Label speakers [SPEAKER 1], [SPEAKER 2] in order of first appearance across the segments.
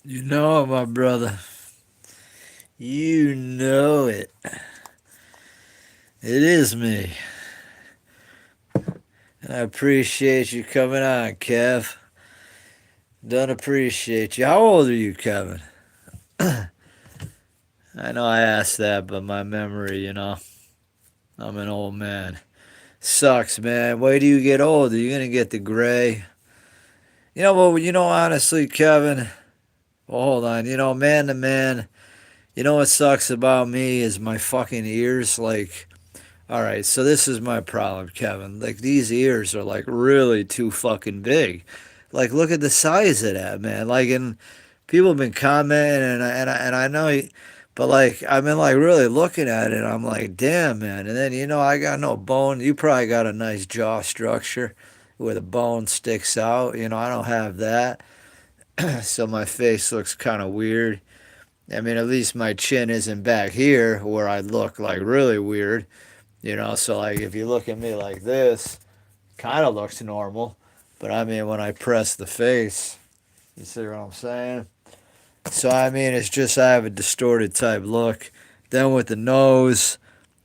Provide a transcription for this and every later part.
[SPEAKER 1] You know it, my brother. You know it. It is me. I appreciate you coming on, Kev. Don't appreciate you. How old are you, Kevin? I know I asked that, but my memory, I'm an old man. Sucks, man. Wait till you get older. You're gonna get the gray. Honestly, Kevin. Well, hold on. Man to man. What sucks about me is my fucking ears. Like, all right, so this is my problem, Kevin. Like these ears are like really too fucking big. Like look at the size of that, man. Like and people have been commenting and I know but like I've been like really looking at it. I'm like, "Damn, man." And then I got no bone. You probably got a nice jaw structure where the bone sticks out. I don't have that. So my face looks kind of weird. I mean, at least my chin isn't back here where I look like really weird. So like if you look at me like this, kind of looks normal. But I mean, when I press the face, you see what I'm saying? So I mean, it's just I have a distorted type look. Then with the nose,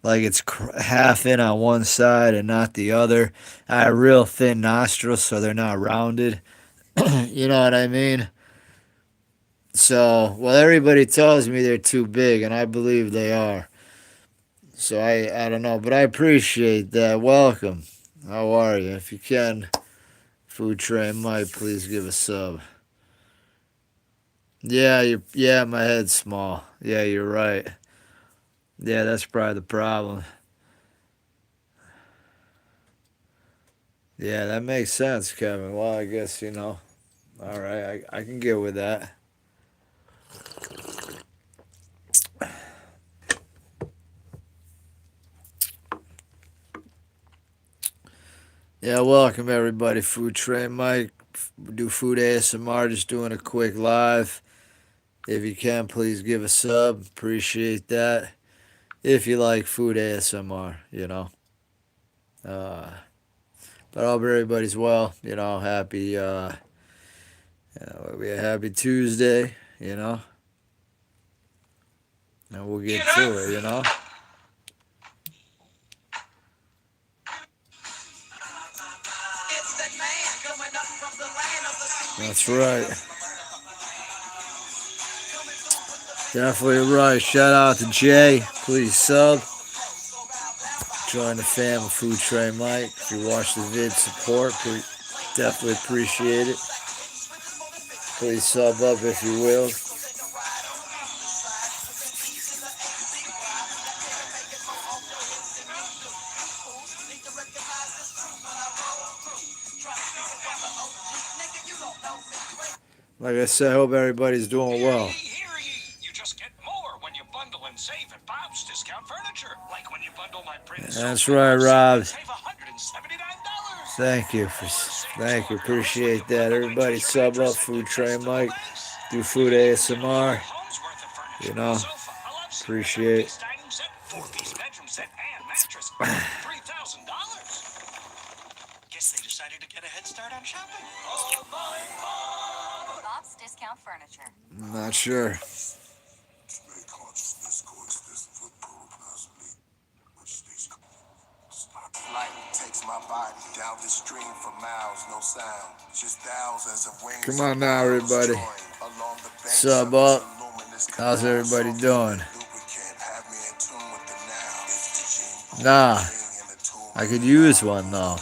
[SPEAKER 1] like it's half in on one side and not the other. I have real thin nostrils, so they're not rounded. You know what I mean? So, well, everybody tells me they're too big, and I believe they are. So I don't know, but I appreciate that. Welcome. How are you? If you can, Food Train Mike, please give a sub. Yeah, my head's small. Yeah, you're right. Yeah, that's probably the problem. Yeah, that makes sense, Kevin. Well, I guess, All right, I can get with that. Yeah, welcome everybody. Food Train Mike. Do food ASMR, just doing a quick live. If you can, please give a sub. Appreciate that. If you like food ASMR. Uh, but I hope everybody's well. Happy we a happy Tuesday. And we'll get to it. That's right. Definitely right. Shout out to Jay. Please sub. Join the fam of Food Train Mike. If you watch the vid, support. Definitely appreciate it. Please sub up if you will. Like I said, I hope everybody's doing well.
[SPEAKER 2] Hear ye. You just get more when you bundle and save at Bob's Discount Furniture. Like when you bundle my Prince
[SPEAKER 1] That's
[SPEAKER 2] sofa
[SPEAKER 1] right,
[SPEAKER 2] and
[SPEAKER 1] Rob.
[SPEAKER 2] save $179.
[SPEAKER 1] Thank you. Thank you. Appreciate that. Everybody sub up Food Train Mike. Do food ASMR. You know, appreciate.
[SPEAKER 2] Four-piece bedroom set and mattress. $3,000. Guess they decided to get a head start on shopping.
[SPEAKER 3] Bob's Discount Furniture.
[SPEAKER 1] I'm not sure.
[SPEAKER 2] Light takes my body down the stream for miles, no sound. Just thousands of wings.
[SPEAKER 1] Come on now, everybody. Sub up. How's everybody doing? Nah, I could use one though.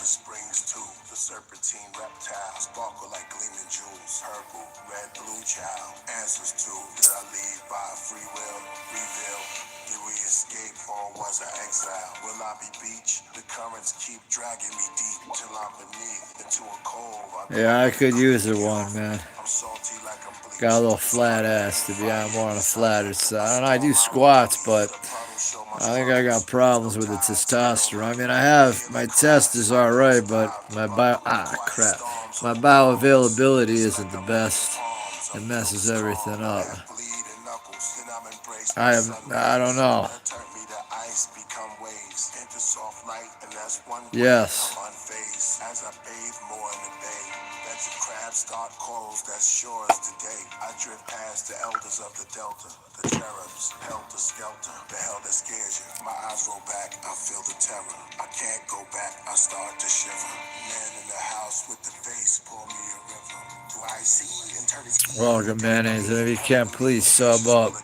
[SPEAKER 2] Answers to that I leave by free will, reveal. Did we escape or was I exile? Will I be beach? The currents keep dragging me deep till I'm beneath into a cove.
[SPEAKER 1] Yeah, I could use the one, man.
[SPEAKER 2] I'm salty like I'm bleach.
[SPEAKER 1] Got a little flat ass to be on more on the flatter side. And I do squats, but I think I got problems with the testosterone. I mean, I have my test is all right, but my my bioavailability isn't the best. It messes everything up. I don't know. Yes.
[SPEAKER 2] abscond corals that's sure as the day. I drift past the elders of the delta, the cherubs, helter skelter, the hell that scares you. My eyes roll back, I feel the terror. I can't go back, I start to shiver. Man in the house with the face, pour me a river. Do I see and turn his
[SPEAKER 1] Welcome, mayonnaise. And if you can, please sub up.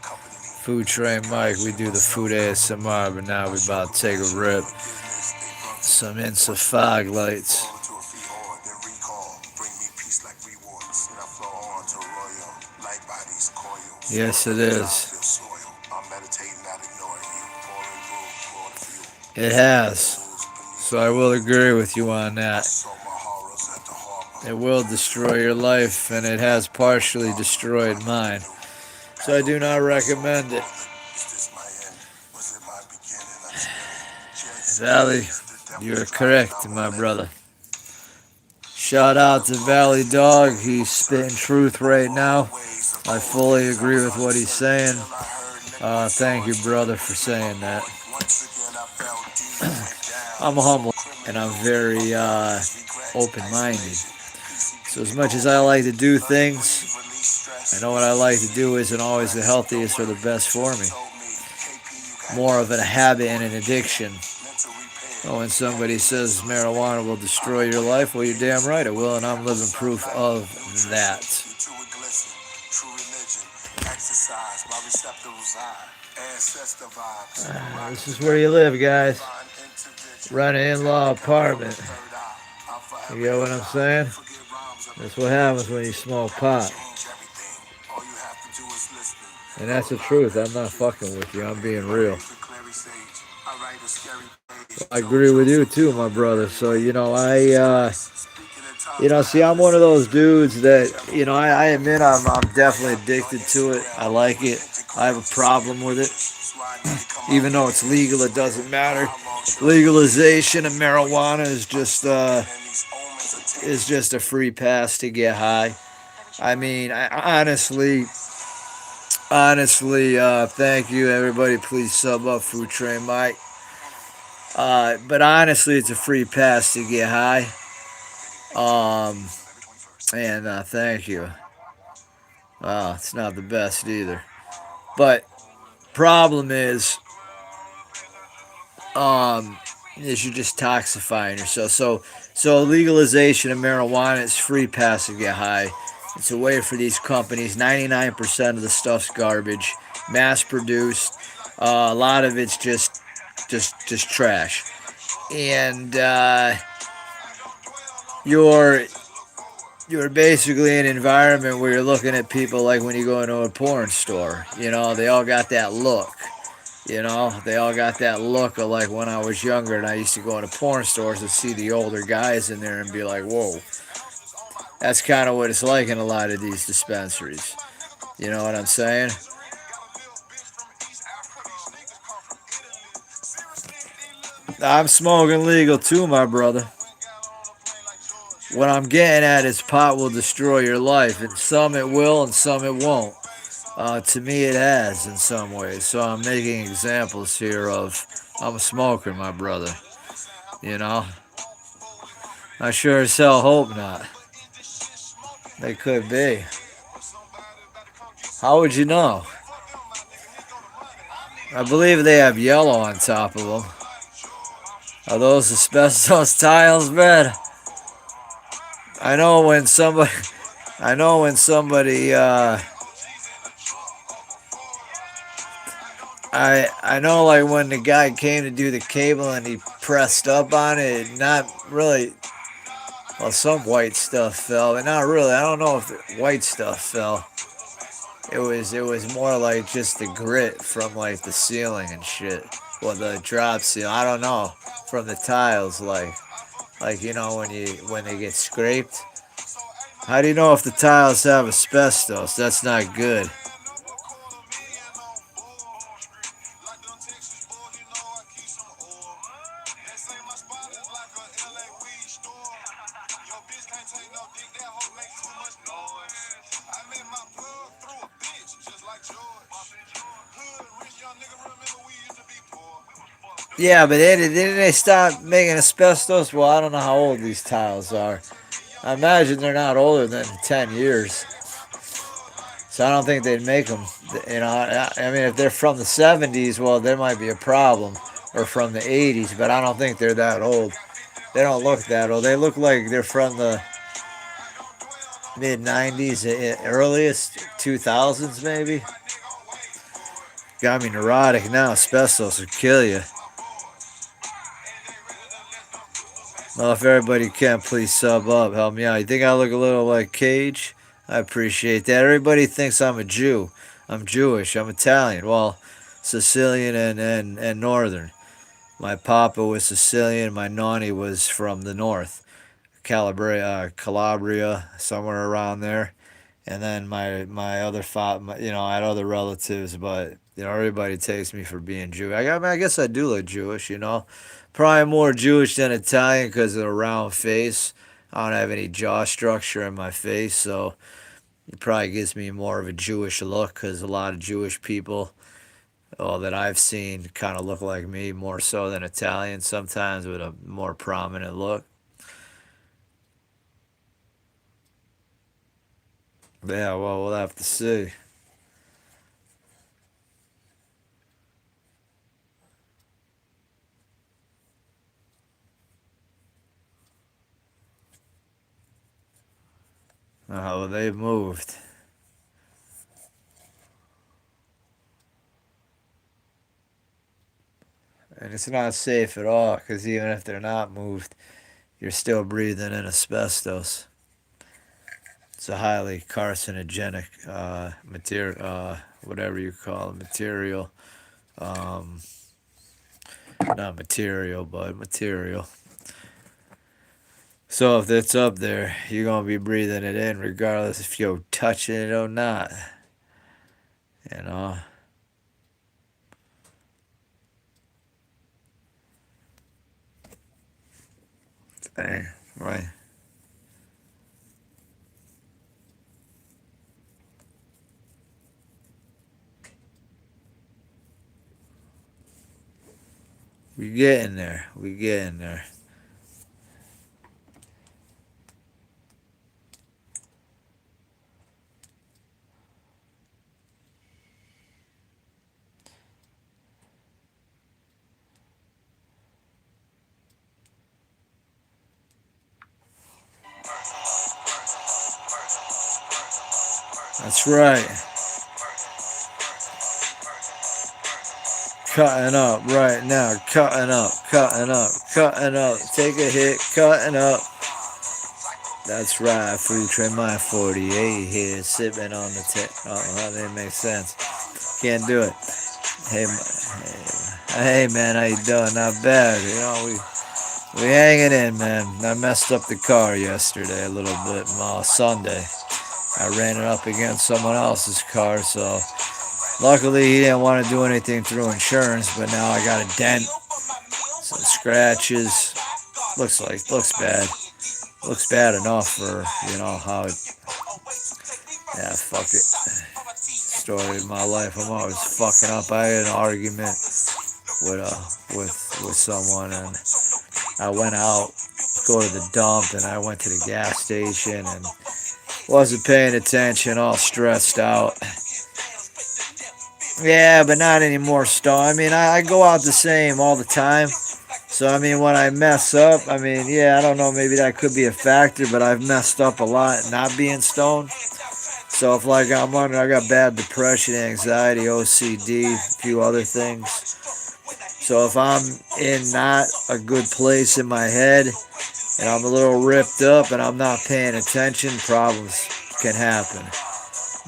[SPEAKER 1] Food Train Mike, we do the food ASMR, but now we about to take a rip. Some Insta fog lights. Yes, it is. It has. So I will agree with you on that. It will destroy your life, and it has partially destroyed mine. So I do not recommend it. Valley, you're correct, my brother. Shout out to Valley Dog. He's spitting truth right now. I fully agree with what he's saying. Thank you, brother, for saying that. I'm humble and I'm very open-minded. So as much as I like to do things, I know what I like to do isn't always the healthiest or the best for me. More of a habit and an addiction. When somebody says marijuana will destroy your life, well, you're damn right it will, and I'm living proof of that. This is where you live, guys. Rent an in-law apartment. You get what I'm saying? That's what happens when you smoke pot. And that's the truth. I'm not fucking with you. I'm being real. I agree with you too, my brother. So, see, I'm one of those dudes that, I admit I'm definitely addicted to it. I like it. I have a problem with it. Even though it's legal, it doesn't matter. Legalization of marijuana is just a free pass to get high. I mean, honestly, thank you, everybody. Please sub up Food Train Mike. But honestly, it's a free pass to get high. And thank you. Wow, it's not the best either. But problem is you're just toxifying yourself. So legalization of marijuana is free pass to get high. It's a way for these companies. 99% of the stuff's garbage, mass produced. A lot of it's just trash. And you're basically in an environment where you're looking at people like when you go into a porn store. They all got that look. They all got that look of like when I was younger and I used to go into porn stores and see the older guys in there and be like, whoa. That's kind of what it's like in a lot of these dispensaries. You know what I'm saying? I'm smoking legal too, my brother. What I'm getting at is pot will destroy your life. And some it will and some it won't. To me, it has in some ways. So I'm making examples here of I'm a smoker, my brother. I sure as hell hope not. They could be. How would you know? I believe they have yellow on top of them. Are those asbestos tiles, man? I know when somebody, I know like when the guy came to do the cable and he pressed up on it, not really, well, some white stuff fell, but not really. I don't know if the white stuff fell. It was more like just the grit from like the ceiling and shit. Well, the drop ceiling, I don't know, from the tiles, like when they get scraped. How do you know if the tiles have asbestos? That's not good. Yeah, but didn't they stop making asbestos? Well, I don't know how old these tiles are. I imagine they're not older than 10 years. So I don't think they'd make them. I mean, if they're from the 70s, well, there might be a problem. Or from the 80s, but I don't think they're that old. They don't look that old. They look like they're from the mid 90s, earliest 2000s, maybe. Got me neurotic now. Asbestos will kill you. Well, if everybody can, please sub up. Help me out. You think I look a little like Cage? I appreciate that. Everybody thinks I'm a Jew. I'm Jewish. I'm Italian. Well, Sicilian and Northern. My papa was Sicilian. My nanny was from the north, Calabria, somewhere around there. And then my other father, I had other relatives, but everybody takes me for being Jewish. I guess I do look Jewish. Probably more Jewish than Italian because of the round face. I don't have any jaw structure in my face, so it probably gives me more of a Jewish look because a lot of Jewish people, that I've seen, kind of look like me more so than Italian sometimes with a more prominent look. Yeah, well, we'll have to see. Oh, they've moved. And it's not safe at all because even if they're not moved, you're still breathing in asbestos. It's a highly carcinogenic material, whatever you call it, material. Um, Not material, but material. So if it's up there, you're gonna be breathing it in regardless if you're touching it or not. You know. Dang, right. We getting there. We getting there. That's right. Cutting up right now. Cutting up. Cutting up. Cutting up. Take a hit. Cutting up. That's right. Free trim my 48 here, sipping on the tip. Oh, that didn't make sense. Can't do it. Hey, man, how you doing? Not bad. We hanging in, man. I messed up the car yesterday a little bit. Sunday, I ran it up against someone else's car, so luckily he didn't want to do anything through insurance. But now I got a dent, some scratches. Looks bad. Looks bad enough for how it. Yeah, fuck it. Story of my life. I'm always fucking up. I had an argument with someone, and I went out to go to the dump, and I went to the gas station and wasn't paying attention, all stressed out. Yeah, but not anymore, I mean, I go out the same all the time. So, I mean, when I mess up, I mean, yeah, I don't know, maybe that could be a factor, but I've messed up a lot not being stoned. So, if like I got bad depression, anxiety, OCD, a few other things. So, if I'm in not a good place in my head and I'm a little ripped up and I'm not paying attention, problems can happen.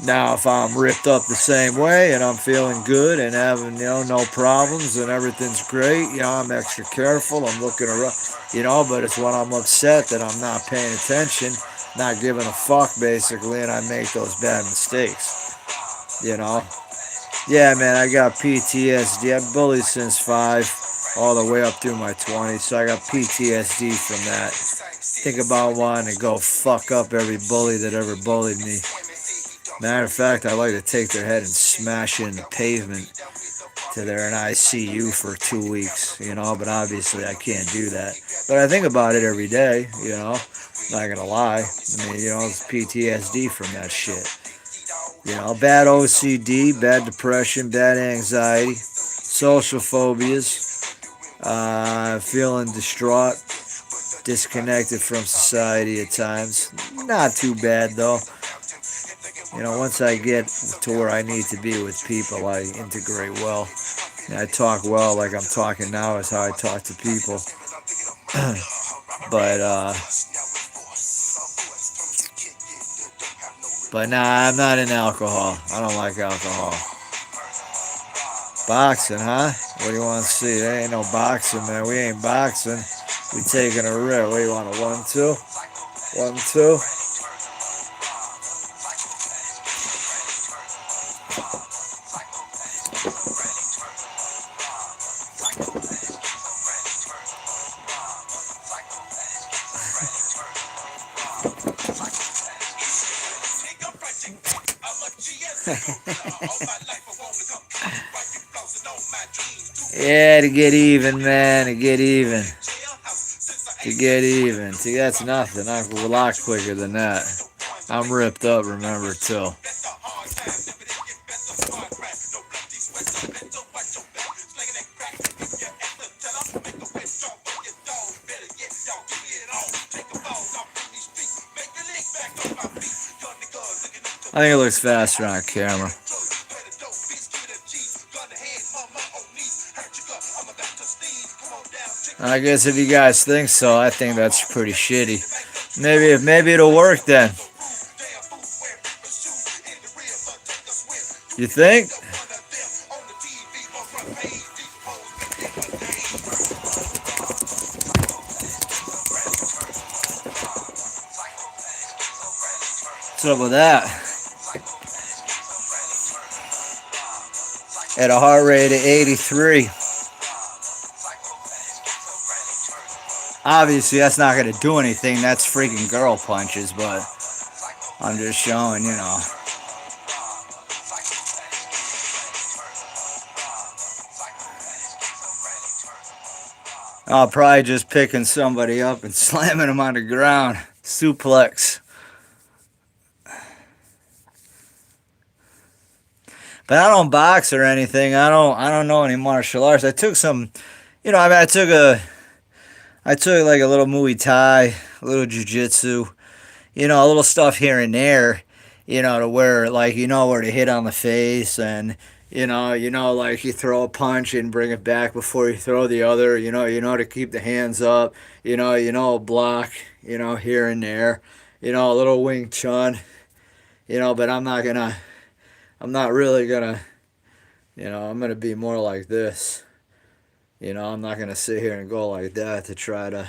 [SPEAKER 1] Now, if I'm ripped up the same way and I'm feeling good and having, no problems and everything's great, I'm extra careful, I'm looking around, but it's when I'm upset that I'm not paying attention, not giving a fuck, basically, and I make those bad mistakes, Yeah, man, I got PTSD. I've bullied since 5, all the way up through my 20s, so I got PTSD from that. Think about wanting to go fuck up every bully that ever bullied me. Matter of fact, I like to take their head and smash it in the pavement till they're in ICU for 2 weeks, but obviously I can't do that. But I think about it every day. Not gonna lie. I mean, it's PTSD from that shit. Bad OCD, bad depression, bad anxiety, social phobias, feeling distraught, disconnected from society at times. Not too bad though. Once I get to where I need to be with people, I integrate well. And I talk well, like I'm talking now, is how I talk to people. but but nah, I'm not in alcohol. I don't like alcohol. Boxing, huh? What do you want to see? There ain't no boxing, man. We ain't boxing. We taking a rip. What do you want? A 1-2? 1-2? Yeah, to get even, man. To get even. To get even. See, that's nothing. I'm a lot quicker than that. I'm ripped up, remember, too. I think it looks faster on camera. I guess if you guys think so, I think that's pretty shitty. Maybe it'll work then. You think? What's up with that? At a heart rate of 83. Obviously, that's not going to do anything. That's freaking girl punches, but I'm just showing, I'll probably just picking somebody up and slamming them on the ground. Suplex. But I don't box or anything. I don't know any martial arts. I took some, I took like a little Muay Thai, a little Jiu-Jitsu, a little stuff here and there, to where, like, where to hit on the face and, like you throw a punch and bring it back before you throw the other, to keep the hands up, block, here and there, a little Wing Chun, but I'm not really gonna, I'm gonna be more like this. I'm not going to sit here and go like that to try to,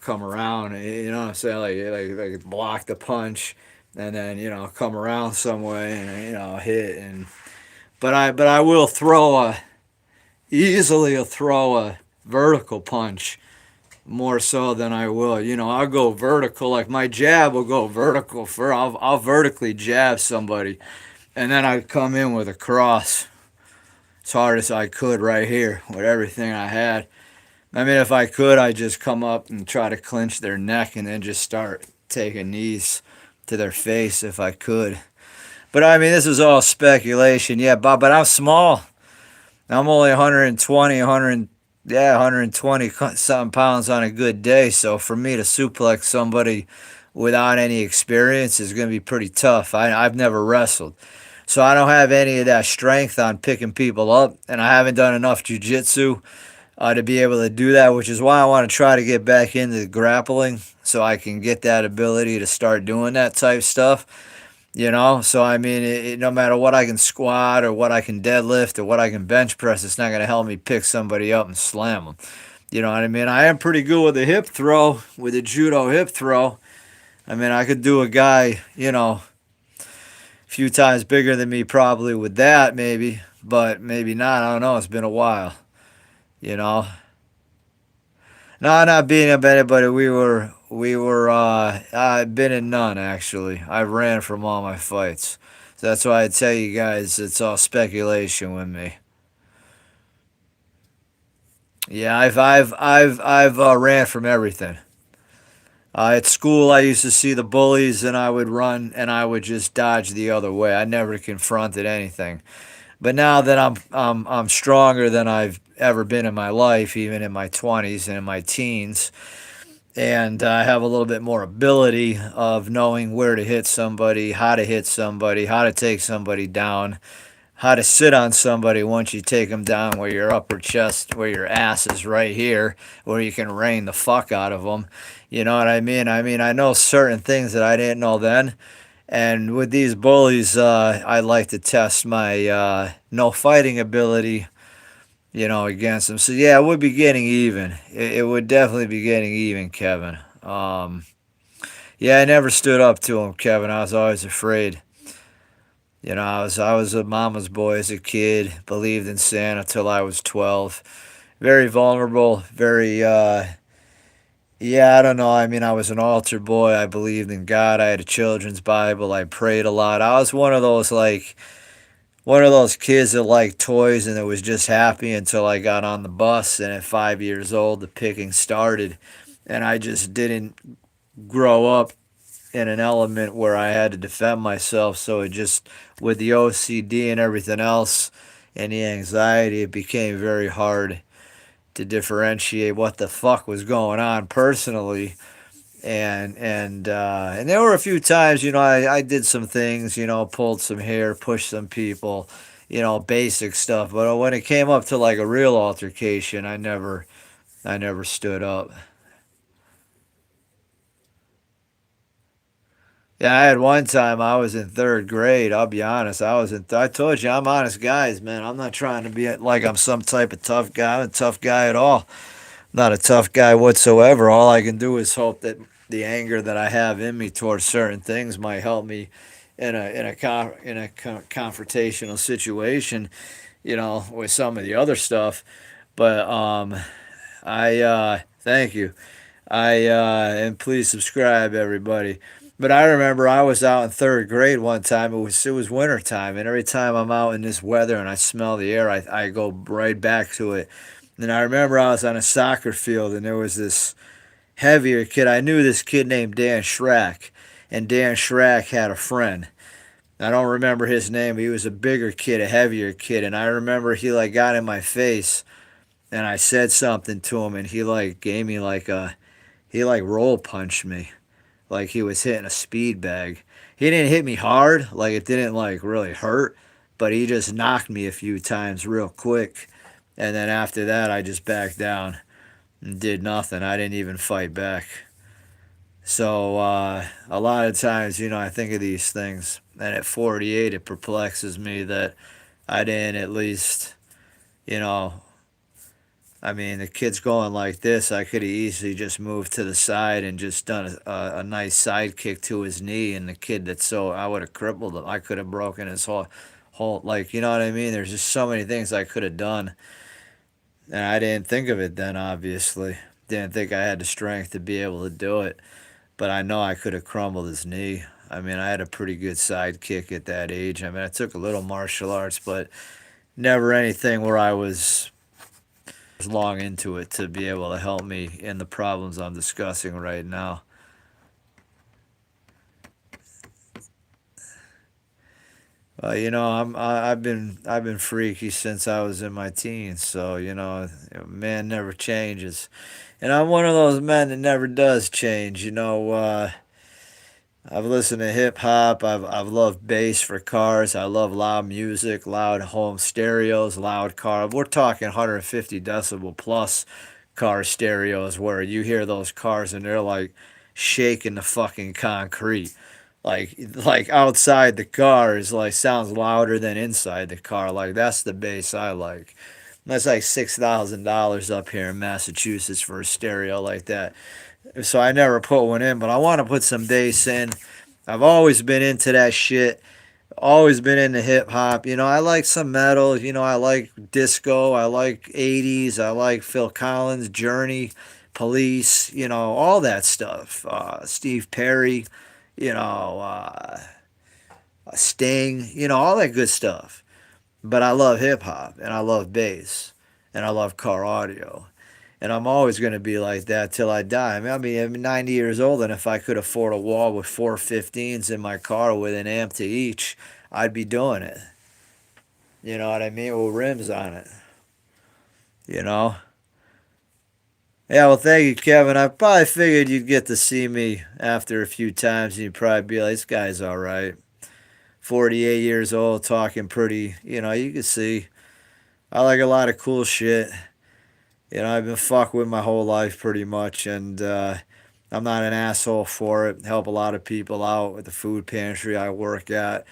[SPEAKER 1] come around, what I'm saying? Like block the punch and then, come around some way and, hit. But I will easily throw a vertical punch more so than I will. I'll go vertical, like my jab will go vertical I'll vertically jab somebody and then I come in with a cross. As hard as I could right here with everything I had. I mean, if I could, I'd just come up and try to clinch their neck and then just start taking knees to their face if I could. But I mean, this is all speculation. Yeah, but I'm small. I'm only 120 something pounds on a good day. So for me to suplex somebody without any experience is going to be pretty tough. I've never wrestled. So I don't have any of that strength on picking people up, and I haven't done enough jiu-jitsu to be able to do that, which is why I want to try to get back into grappling so I can get that ability to start doing that type stuff, So, I mean, no matter what I can squat or what I can deadlift or what I can bench press, it's not going to help me pick somebody up and slam them. You know what I mean? I am pretty good with a hip throw, with a judo hip throw. I mean, I could do a guy, few times bigger than me probably with that maybe, but maybe not. I don't know. It's been a while, No, not beating up anybody. I've been in none actually. I ran from all my fights. So that's why I tell you guys it's all speculation with me. Yeah, I've ran from everything. At school, I used to see the bullies, and I would run, and I would just dodge the other way. I never confronted anything. But now that I'm stronger than I've ever been in my life, even in my 20s and in my teens, and I have a little bit more ability of knowing where to hit somebody, how to take somebody down, how to sit on somebody once you take them down, where your upper chest, where your ass is right here, where you can rain the fuck out of them. You know what I mean? I mean, I know certain things that I didn't know then. And with these bullies, I like to test my no fighting ability, against them. So yeah, it would be getting even. It would definitely be getting even, Kevin. Yeah, I never stood up to him, Kevin. I was always afraid. I was a mama's boy as a kid. Believed in Santa till I was 12. Very vulnerable. Very yeah. I don't know. I mean, I was an altar boy. I believed in God. I had a children's Bible. I prayed a lot. I was one of those kids that liked toys and that was just happy until I got on the bus. And at 5 years old, the picking started, and I just didn't grow up in an element where I had to defend myself. So it just, with the OCD and everything else and the anxiety, it became very hard to differentiate what the fuck was going on personally. And there were a few times, I did some things, pulled some hair, pushed some people, basic stuff. But when it came up to like a real altercation, I never stood up. Yeah, I had one time I was in third grade. I'll be honest. I told you I'm honest guys, man. I'm not trying to be like I'm some type of tough guy. I'm a tough guy at all. Not a tough guy whatsoever. All I can do is hope that the anger that I have in me towards certain things might help me in a confrontational situation, with some of the other stuff. But I thank you. And please subscribe, everybody. But I remember I was out in third grade one time. It was winter time, and every time I'm out in this weather and I smell the air, I go right back to it. And I remember I was on a soccer field, and there was this heavier kid. I knew this kid named Dan Schrack, and Dan Schrack had a friend. I don't remember his name, but he was a bigger kid, a heavier kid, and I remember he like got in my face, and I said something to him, and he like gave me he like roll punched me, like he was hitting a speed bag. He didn't hit me hard, like it didn't like really hurt, but he just knocked me a few times real quick, and then after that I just backed down and did nothing. I didn't even fight back. So a lot of times, I think of these things, and at 48, it perplexes me that I didn't at least, you know, I mean, the kid's going like this. I could have easily just moved to the side and just done a nice side kick to his knee, and the kid I would have crippled him. I could have broken his whole, like, you know what I mean? There's just so many things I could have done, and I didn't think of it then, obviously. Didn't think I had the strength to be able to do it. But I know I could have crumbled his knee. I mean, I had a pretty good sidekick at that age. I mean, I took a little martial arts, but never anything where I was long into it to be able to help me in the problems I'm discussing right now. I've been freaky since I was in my teens, so man never changes, and I'm one of those men that never does change. I've listened to hip hop. I've loved bass for cars. I love loud music, loud home stereos, loud car. We're talking 150 decibel plus car stereos where you hear those cars and they're like shaking the fucking concrete. Like outside the car is like sounds louder than inside the car. Like that's the bass I like. That's like $6,000 up here in Massachusetts for a stereo like that. So I never put one in, but I want to put some bass in. I've always been into that shit. Always been into hip hop. I like some metal. I like disco. I like 80s. I like Phil Collins, Journey, Police, all that stuff. Steve Perry, you know, uh, Sting, all that good stuff. But I love hip hop and I love bass and I love car audio. And I'm always going to be like that till I die. I'm 90 years old, and if I could afford a wall with 415s in my car with an amp to each, I'd be doing it. You know what I mean? With rims on it. You know? Yeah, well, thank you, Kevin. I probably figured you'd get to see me after a few times, and you'd probably be like, this guy's all right. 48 years old, talking pretty, you can see. I like a lot of cool shit. I've been fucked with my whole life pretty much, and I'm not an asshole for it. Help a lot of people out at the food pantry I work at.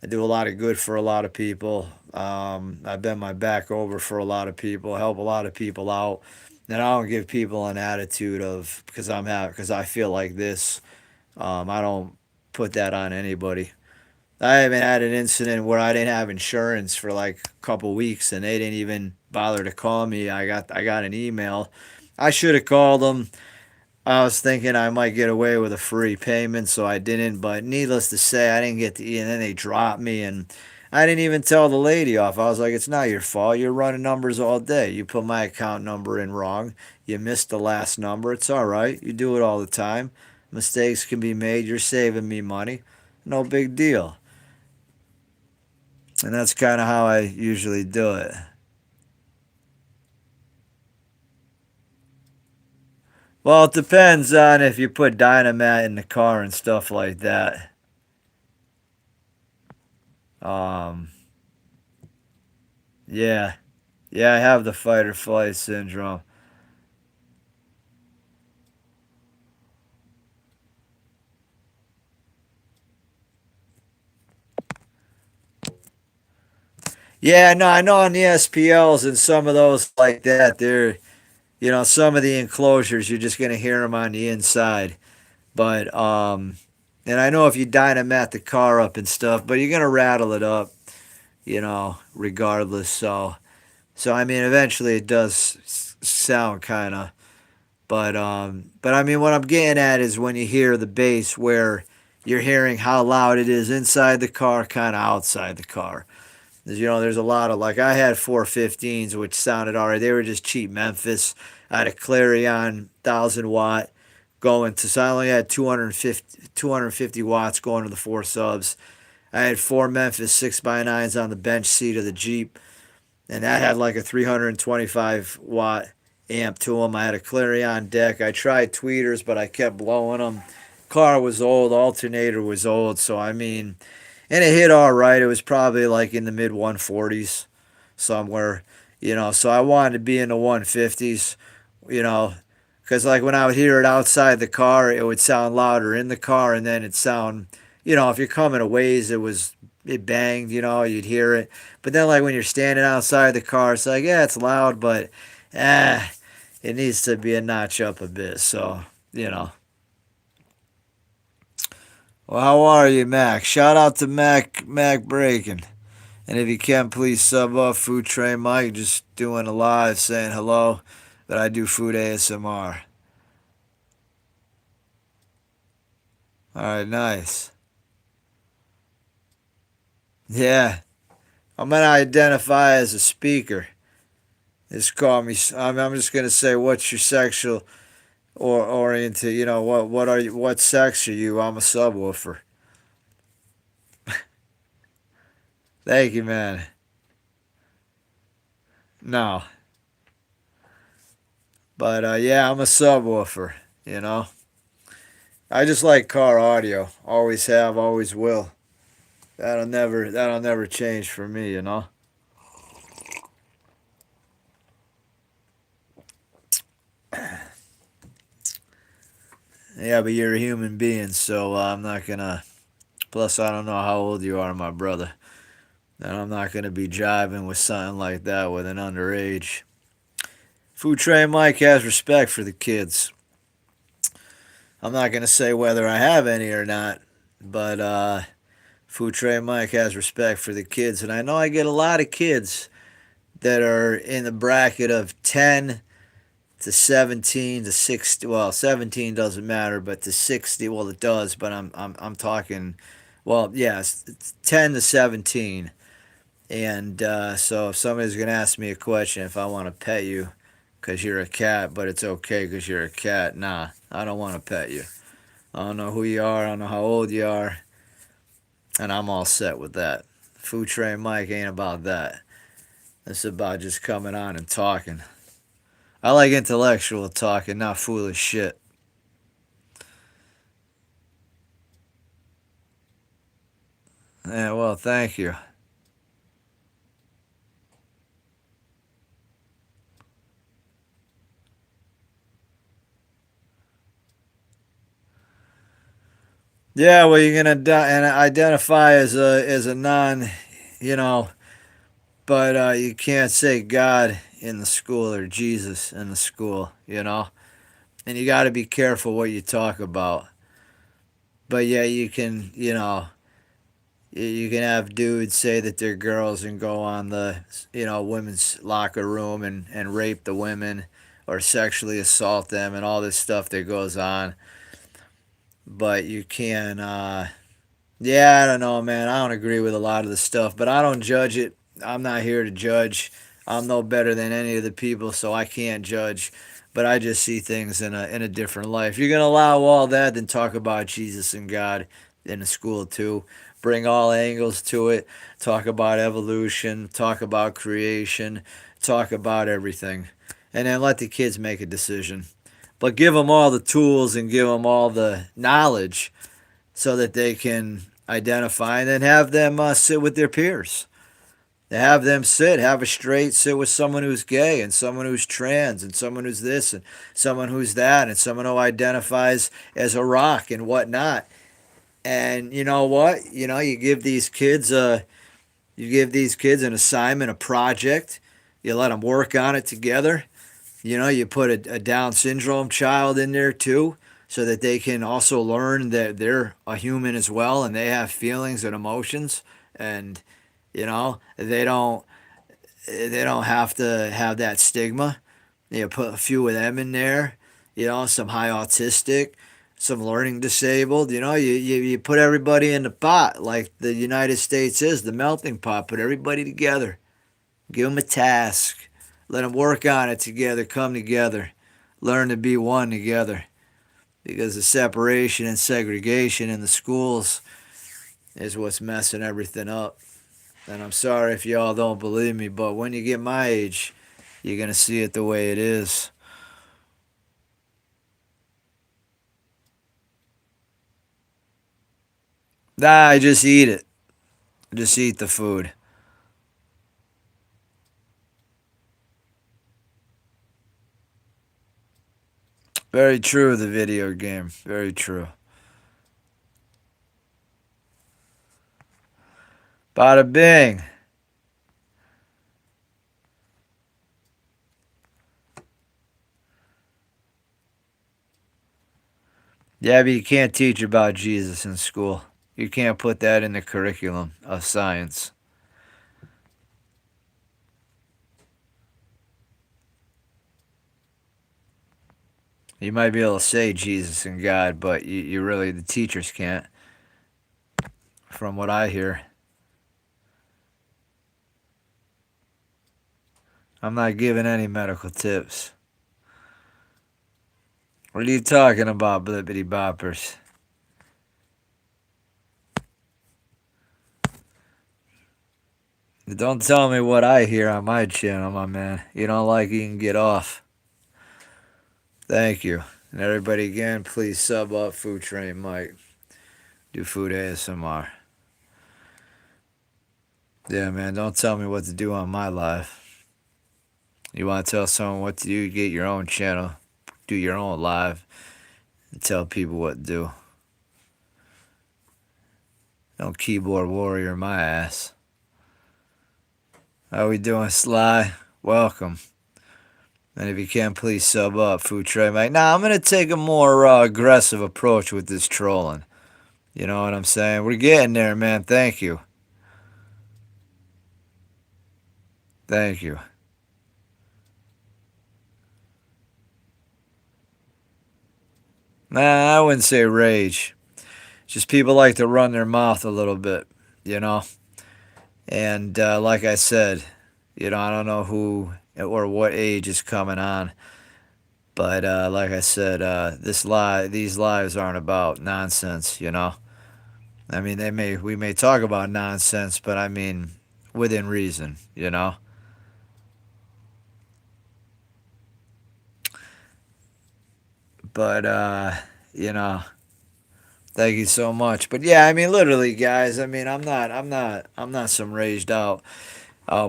[SPEAKER 1] I do a lot of good for a lot of people. I bend my back over for a lot of people, help a lot of people out. And I don't give people an attitude of because I feel like this. I don't put that on anybody. I haven't had an incident where I didn't have insurance for like a couple weeks and they didn't even bother to call me. I got an email. I should have called them. I was thinking I might get away with a free payment, so I didn't. But needless to say, I didn't get to. And then they dropped me, and I didn't even tell the lady off. I was like, "It's not your fault. You're running numbers all day. You put my account number in wrong. You missed the last number. It's all right. You do it all the time. Mistakes can be made. You're saving me money. No big deal." And that's kind of how I usually do it. Well, it depends on if you put dynamite in the car and stuff like that. Um, yeah, yeah, I have the fight or flight syndrome. Yeah, no, I know on the SPLs and some of those like that, some of the enclosures, you're just gonna hear them on the inside. But and I know if you dynamite the car up and stuff, but you're gonna rattle it up, regardless. So I mean, eventually it does sound kind of. But I mean, what I'm getting at is when you hear the bass, where you're hearing how loud it is inside the car, kind of outside the car. There's a lot of like I had 415s which sounded alright. They were just cheap Memphis. I had a Clarion 1000 watt going to. So I only had 250 watts going to the four subs. I had four Memphis 6x9s on the bench seat of the Jeep, and that had like a 325 watt amp to them. I had a Clarion deck. I tried tweeters, but I kept blowing them. Car was old, alternator was old, so I mean, and it hit all right. It was probably like in the mid 140s somewhere, So I wanted to be in the 150s, you know, because like when I would hear it outside the car, it would sound louder in the car, and then it'd sound, if you're coming a ways, it banged, you'd hear it. But then like when you're standing outside the car, it's like yeah, it's loud, but eh, it needs to be a notch up a bit. So you know. Well, how are you, Mac? Shout out to Mac Braken. And if you can, please sub up Food Train Mike, just doing a live saying hello, that I do food ASMR. All right, nice. Yeah, I'm gonna identify as a speaker. Just call me. I'm just gonna say, what's your sexual or oriented? What are you? What sex are you? I'm a subwoofer. Thank you, man. No, but yeah, I'm a subwoofer. You know, I just like car audio. Always have, always will. That'll never change for me. Yeah, but you're a human being, so I'm not gonna. Plus, I don't know how old you are, my brother. And I'm not gonna be jiving with something like that with an underage. Food Train Mike has respect for the kids. I'm not gonna say whether I have any or not, but Food Train Mike has respect for the kids, and I know I get a lot of kids that are in the bracket of 10 to 17 to 60. Well, 17 doesn't matter, but to 60, well, it does. But I'm talking, well, yes, it's 10 to 17. And so if somebody's gonna ask me a question, if I want to pet you, because you're a cat, but it's okay because you're a cat. Nah, I don't want to pet you. I don't know who you are. I don't know how old you are. And I'm all set with that. Food Train Mike ain't about that. It's about just coming on and talking. I like intellectual talking, not foolish shit. Yeah, well, thank you. Yeah, well, you're gonna and identify as a non, you know, but you can't say God in the school or Jesus in the school, you know, and you got to be careful what you talk about. But yeah, you can, you know, you can have dudes say that they're girls and go on the, you know, women's locker room and rape the women or sexually assault them and all this stuff that goes on. But you can, yeah, I don't know, man. I don't agree with a lot of the stuff, but I don't judge it. I'm not here to judge. I'm no better than any of the people, so I can't judge. But I just see things in a different light. If you're gonna allow all that, then talk about Jesus and God in the school too. Bring all angles to it. Talk about evolution. Talk about creation. Talk about everything, and then let the kids make a decision. But give them all the tools and give them all the knowledge so that they can identify and then have them sit with their peers. Have them have a straight sit with someone who's gay and someone who's trans and someone who's this and someone who's that and someone who identifies as a rock and whatnot. And you know what? You know, you give these kids an assignment, a project. You let them work on it together. You know, you put a Down syndrome child in there too, so that they can also learn that they're a human as well and they have feelings and emotions, and you know they don't have to have that stigma. You know, put a few of them in there. You know, some high autistic, some learning disabled. You know, you put everybody in the pot like the United States is the melting pot. Put everybody together. Give them a task. Let them work on it together, come together, learn to be one together. Because the separation and segregation in the schools is what's messing everything up. And I'm sorry if y'all don't believe me, but when you get my age, you're going to see it the way it is. Nah, I just eat it. Just eat the food. Very true, the video game. Very true. Bada bing. Yeah, but you can't teach about Jesus in school. You can't put that in the curriculum of science. You might be able to say Jesus and God, but you really, the teachers can't, from what I hear. I'm not giving any medical tips. What are you talking about, blippity boppers? Don't tell me what I hear on my channel, my man. You don't like it, you can get off. Thank you. And everybody again, please sub up Food Train Mike. Do food ASMR. Yeah, man, don't tell me what to do on my live. You want to tell someone what to do, get your own channel, do your own live, and tell people what to do. Don't keyboard warrior my ass. How we doing, Sly? Welcome. And if you can, please sub up Food Train Mike. Now, I'm going to take a more aggressive approach with this trolling. You know what I'm saying? We're getting there, man. Thank you. Thank you. Nah, I wouldn't say rage. Just people like to run their mouth a little bit, you know? And like I said, You know, I don't know who or what age is coming on, but like I said, these lives aren't about nonsense. You know, I mean, we may talk about nonsense, but I mean within reason. You know, but you know, thank you so much. But yeah, I mean, literally, guys. I mean, I'm not some raged out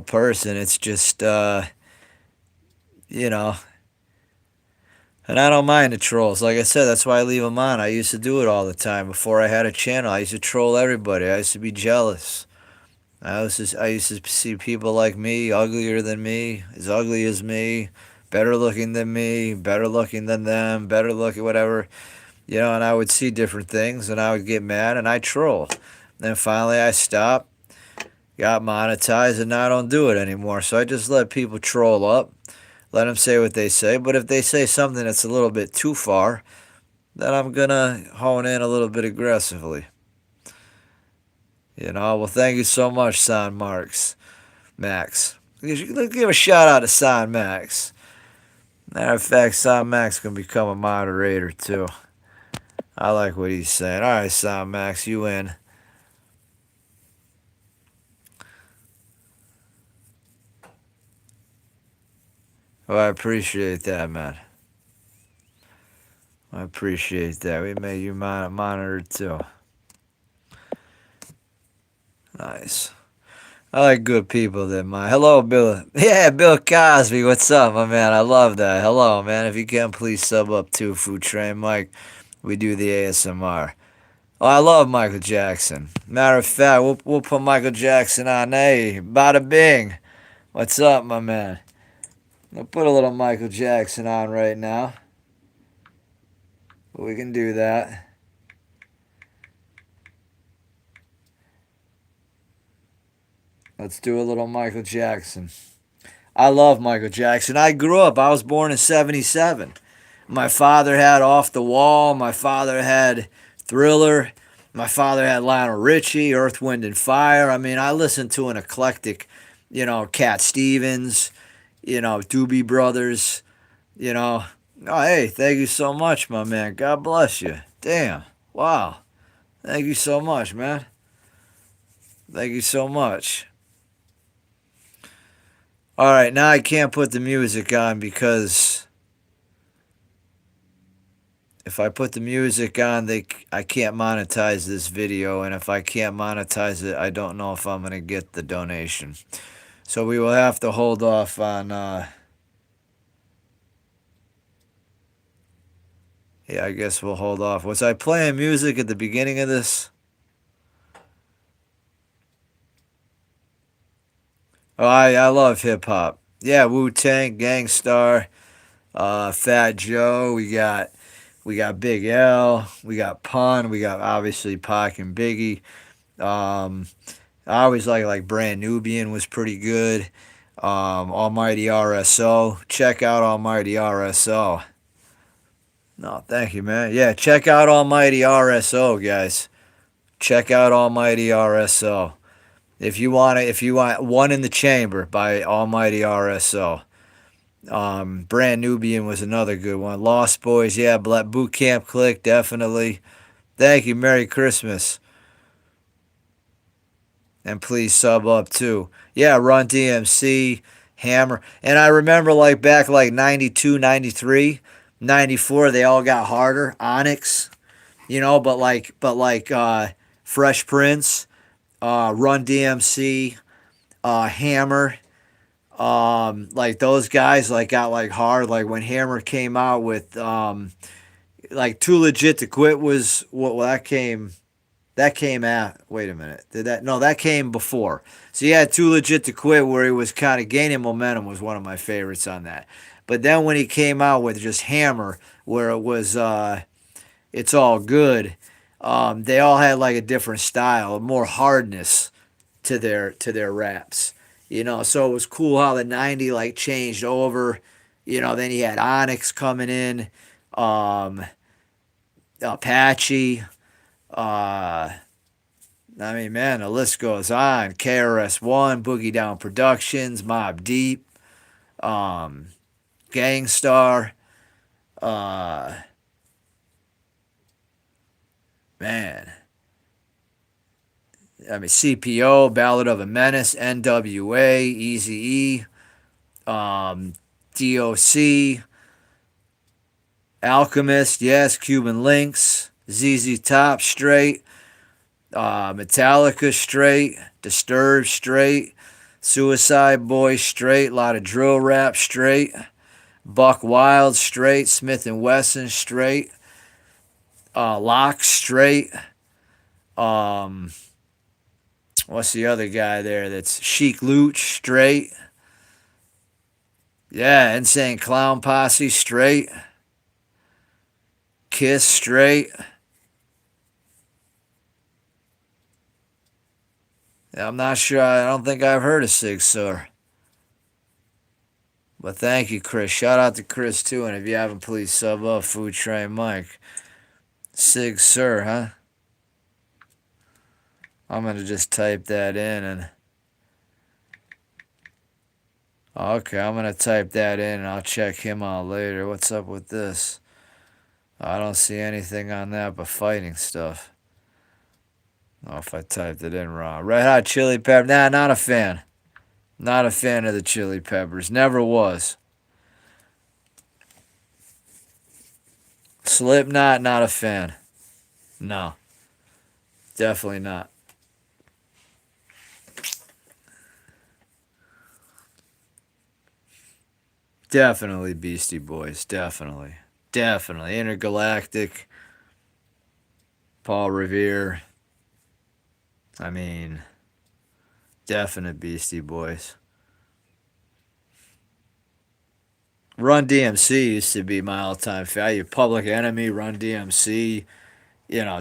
[SPEAKER 1] person. It's just, you know, and I don't mind the trolls. Like I said, that's why I leave them on. I used to do it all the time before I had a channel. I used to troll everybody. I used to be jealous. I used to see people like me, uglier than me, as ugly as me, better looking than me, better looking than them, better looking, whatever. You know, and I would see different things, and I would get mad, and I troll. Then finally, I stopped, got monetized, and now I don't do it anymore. So I just let people troll up, let them say what they say. But if they say something that's a little bit too far, then I'm gonna hone in a little bit aggressively. You know, well, thank you so much, Son Max. Let's give a shout out to Son Max. Matter of fact, Son Max can become a moderator too. I like what he's saying. All right, Son Max, you in. Well, I appreciate that, man. I appreciate that. We made you monitor too. Nice. I like good people that mind. Hello, Bill. Yeah, Bill Cosby. What's up, my man? I love that. Hello, man. If you can, please sub up to Food Train Mike. We do the ASMR. Oh, I love Michael Jackson. Matter of fact, we'll put Michael Jackson on. Hey, bada bing. What's up, my man? We'll put a little Michael Jackson on right now. We can do that. Let's do a little Michael Jackson. I love Michael Jackson. I grew up. I was born in 77. My father had Off the Wall. My father had Thriller. My father had Lionel Richie, Earth, Wind, and Fire. I mean, I listened to an eclectic, you know, Cat Stevens, you know, Doobie Brothers, you know. Oh, hey, thank you so much, my man. God bless you. Damn. Wow. Thank you so much, man. Thank you so much. All right, now I can't put the music on because if I put the music on, I can't monetize this video, and if I can't monetize it, I don't know if I'm gonna get the donation. So we will have to hold off on. Yeah, I guess we'll hold off. Was I playing music at the beginning of this? Oh, I love hip hop. Yeah, Wu Tang, Gangstar, Fat Joe. We got Big L. We got Pun. We got obviously Pac and Biggie. Um, I always like Brand Nubian was pretty good. Almighty RSO. Check out Almighty RSO. No, thank you, man. Yeah, check out Almighty RSO, guys. Check out Almighty RSO. If you want One in the Chamber by Almighty RSO. Brand Nubian was another good one. Lost Boys, yeah, Black Boot Camp Click, definitely. Thank you. Merry Christmas. And please sub up too. Yeah, Run DMC, Hammer. And I remember like back like 92, 93, 94, they all got harder. Onyx, you know, but like Fresh Prince, Run DMC, Hammer, like those guys like got like hard like when Hammer came out with like Too Legit to Quit was what well, that came at. Wait a minute. Did that? No, that came before. So yeah, Too Legit to Quit, where he was kind of gaining momentum, was one of my favorites on that. But then when he came out with just Hammer, where it was It's All Good, they all had like a different style, more hardness to their raps. You know, so it was cool how the 90 like changed over. You know, then he had Onyx coming in, um, Apache. Uh, I mean, man, the list goes on. KRS-One, Boogie Down Productions, Mobb Deep, um, Gangstar, uh, man. I mean, CPO, Ballad of a Menace, NWA, Eazy-E, DOC, Alchemist, yes, Cuban Links, ZZ Top, straight, Metallica, straight, Disturbed, straight, Suicide Boys, straight, a lot of drill rap, straight, Buck Wild, straight, Smith and Wesson, straight, Locke, straight, um, what's the other guy there that's Chic Luch, straight, yeah, Insane Clown Posse, straight, Kiss, straight. I'm not sure. I don't think I've heard of Sig Sauer. But thank you, Chris. Shout out to Chris, too. And if you haven't, please sub up Food Train Mike. Sig Sauer, huh? I'm going to just type that in. And okay, I'm going to type that in and I'll check him out later. What's up with this? I don't see anything on that but fighting stuff. Oh, if I typed it in wrong. Red Hot Chili Peppers. Nah, not a fan. Not a fan of the Chili Peppers. Never was. Slipknot, not a fan. No. Definitely not. Definitely Beastie Boys. Definitely. Definitely. Intergalactic. Paul Revere. I mean, definite Beastie Boys. Run DMC used to be my all-time favorite. Public Enemy, Run DMC,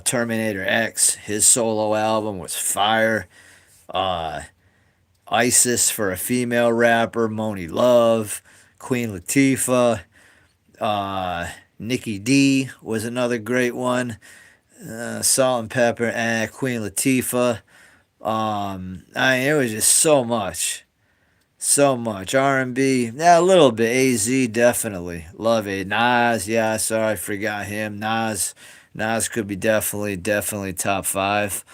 [SPEAKER 1] Terminator X, his solo album was fire. ISIS for a female rapper, Moni Love, Queen Latifah, Nikki D was another great one. Salt and Pepper, Queen Latifah. I mean, it was just so much. So much. R&B, yeah, a little bit. AZ, definitely. Love it. Nas, yeah, sorry, I forgot him. Nas could be definitely top 5.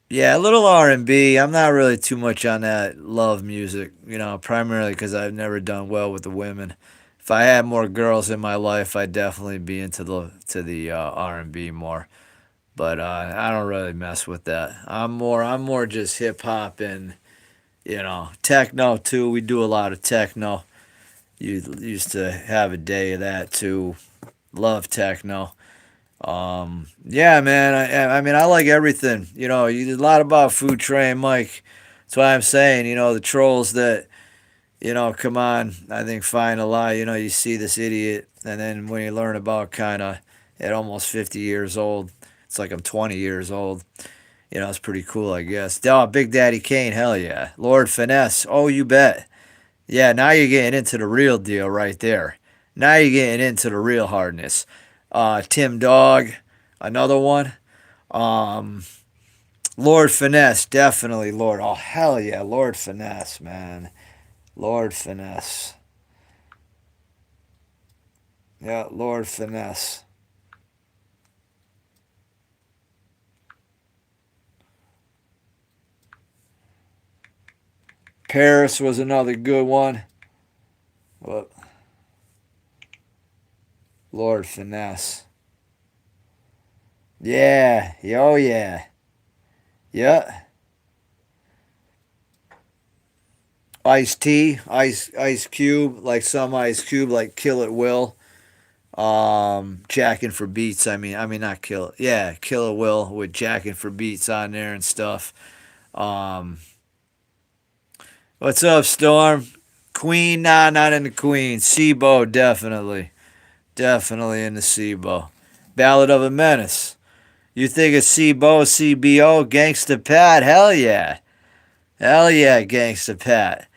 [SPEAKER 1] Yeah, a little R&B. I'm not really too much on that love music, primarily because I've never done well with the women. If I had more girls in my life, I'd definitely be into the R&B more. But I don't really mess with that. I'm more just hip hop and techno too. We do a lot of techno. You used to have a day of that too. Love techno. Yeah, man. I mean, I like everything. You did a lot about Food Train Mike. That's why I'm saying, the trolls that, come on, I think find a lie. You see this idiot, and then when you learn about kind of at almost 50 years old, it's like I'm 20 years old. It's pretty cool, I guess. Oh, Big Daddy Kane, hell yeah. Lord Finesse, oh, you bet. Yeah, now you're getting into the real deal right there. Now you're getting into the real hardness. Tim Dog, another one. Lord Finesse, definitely Lord. Oh, hell yeah, Lord Finesse, man. Lord Finesse. Yeah, Lord Finesse. Paris was another good one. Well, Lord Finesse. Yeah. Oh, yeah. Yeah. Ice-T. Ice Cube. Like some Ice Cube, like Kill It Will. Jacking for Beats. I mean not Kill It. Yeah, Kill It Will with Jacking for Beats on there and stuff. What's up, Storm? Queen? Nah, not into Queen. SIBO, definitely. Definitely into SIBO. Ballad of a Menace. You think of SIBO, CBO, Gangsta Pat? Hell yeah. Hell yeah, Gangsta Pat.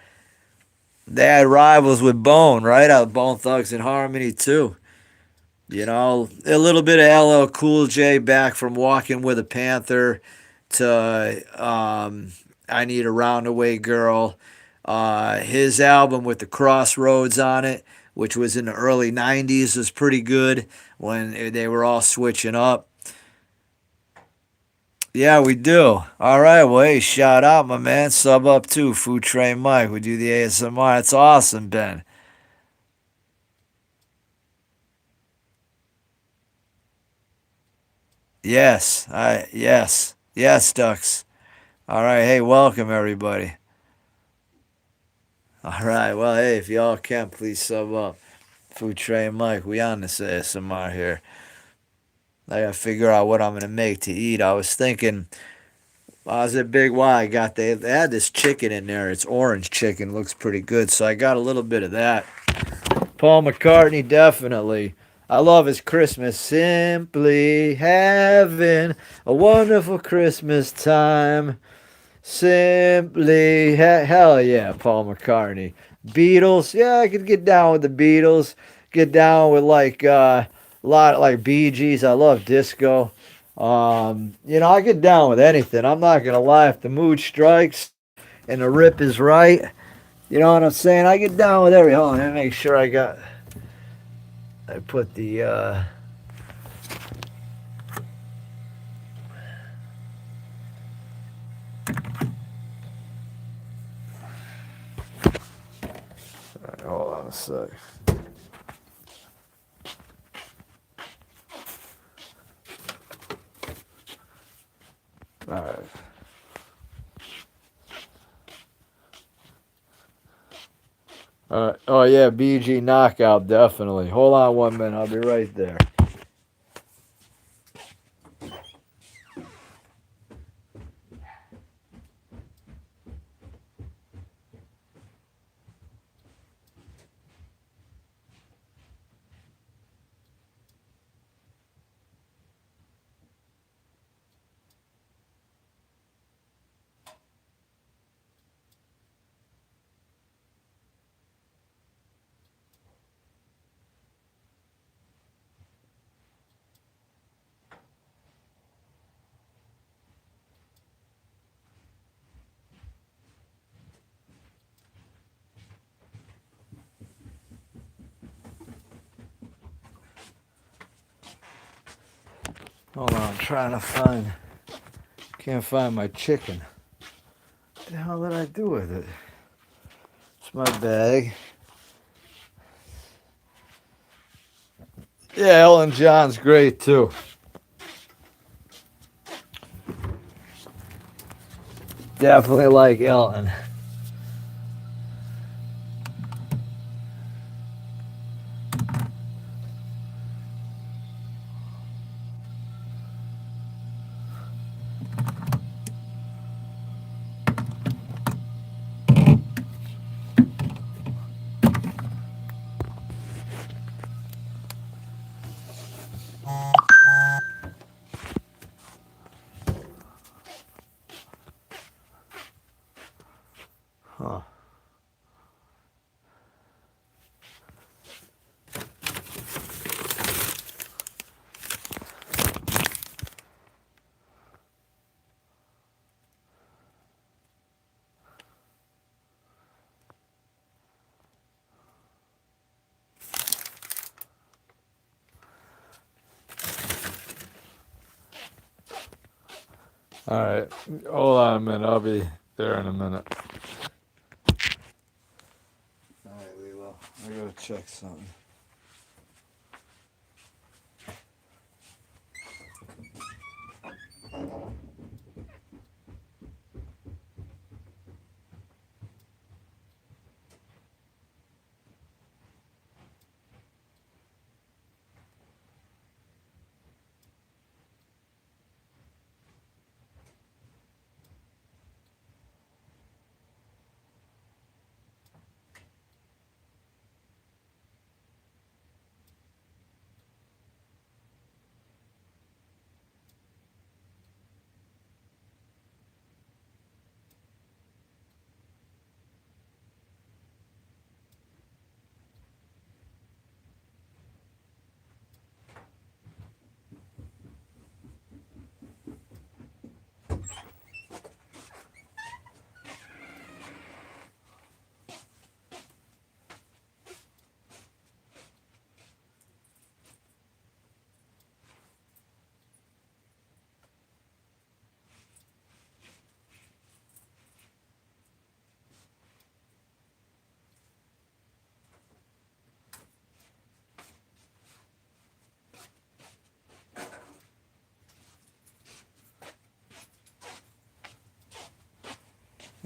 [SPEAKER 1] They had rivals with Bone, right? Out Bone Thugs and Harmony, too. You know, a little bit of LL Cool J back from Walking with a Panther to I Need a Roundaway Girl. His album with the Crossroads on it, which was in the early 90s, was pretty good when they were all switching up. Yeah, we do. All right. Well, hey, shout out, my man. Sub up too. Food Train Mike. We do the ASMR. That's awesome, Ben. Yes, Ducks. All right. Hey, welcome everybody. All right. Well, hey, if y'all can, please sub up. Food Train Mike. We on this ASMR here. I gotta figure out what I'm gonna make to eat. I was thinking. I was at Big Y. I got they had this chicken in there. It's orange chicken. Looks pretty good. So I got a little bit of that. Paul McCartney, definitely. I love his Christmas. Simply having a wonderful Christmas time. Hell yeah, Paul McCartney. Beatles, yeah, I could get down with the Beatles. Get down with like a lot like Bee Gees. I love disco. I get down with anything. I'm not gonna lie. If the mood strikes and the rip is right, you know what I'm saying. I get down with every. Hold on, let me make sure I put the. Hold on a sec. All right. All right. Oh yeah, BG knockout definitely. Hold on 1 minute. I'll be right there. Hold on. I'm trying to find. Can't find my chicken. What the hell did I do with it? It's my bag. Yeah, Ellen John's great too. Definitely like Elton. Huh. All right. Hold on a minute. I'll be there in a minute. All right, Lilo. I gotta check something.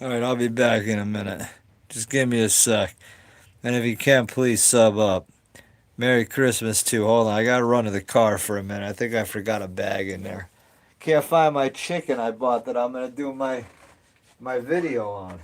[SPEAKER 1] All right, I'll be back in a minute. Just give me a sec. And if you can, please sub up. Merry Christmas too. Hold on, I gotta run to the car for a minute. I think I forgot a bag in there. Can't find my chicken I bought that I'm gonna do my video on.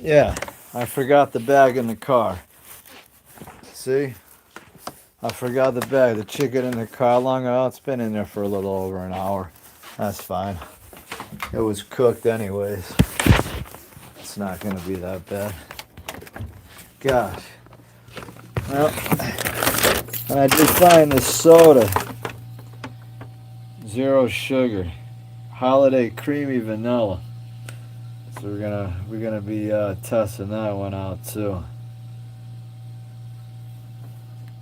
[SPEAKER 1] Yeah, I forgot the bag in the car. See? I forgot the bag. The chicken in the car long ago. It's been in there for a little over an hour. That's fine. It was cooked anyways. It's not gonna be that bad. Gosh. Well, and I did find this soda. Zero sugar. Holiday creamy vanilla. So we're gonna be testing that one out too.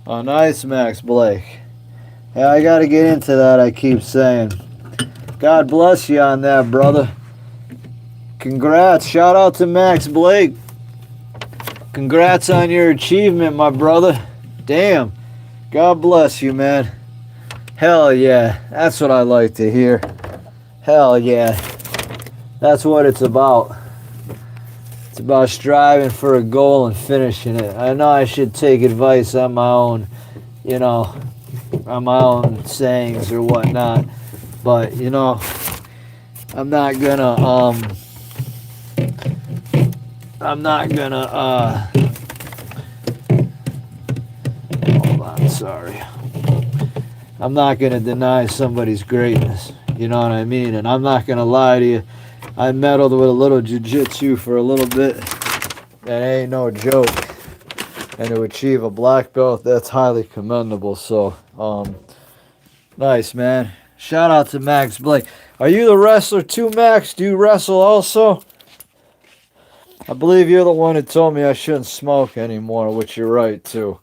[SPEAKER 1] Oh, nice, Max Blake. Yeah, I gotta get into that. I keep saying. God bless you on that, brother. Congrats. Shout out to Max Blake. Congrats on your achievement, my brother. Damn. God bless you, man. Hell yeah. That's what I like to hear. Hell yeah. That's what it's about. It's about striving for a goal and finishing it. I know I should take advice on my own, on my own sayings or whatnot. But, I'm not gonna, hold on, sorry. I'm not gonna deny somebody's greatness. You know what I mean? And I'm not gonna lie to you. I meddled with a little jiu-jitsu for a little bit. That ain't no joke. And to achieve a black belt, that's highly commendable. So, nice, man. Shout out to Max Blake. Are you the wrestler too, Max? Do you wrestle also? I believe you're the one who told me I shouldn't smoke anymore, which you're right, too.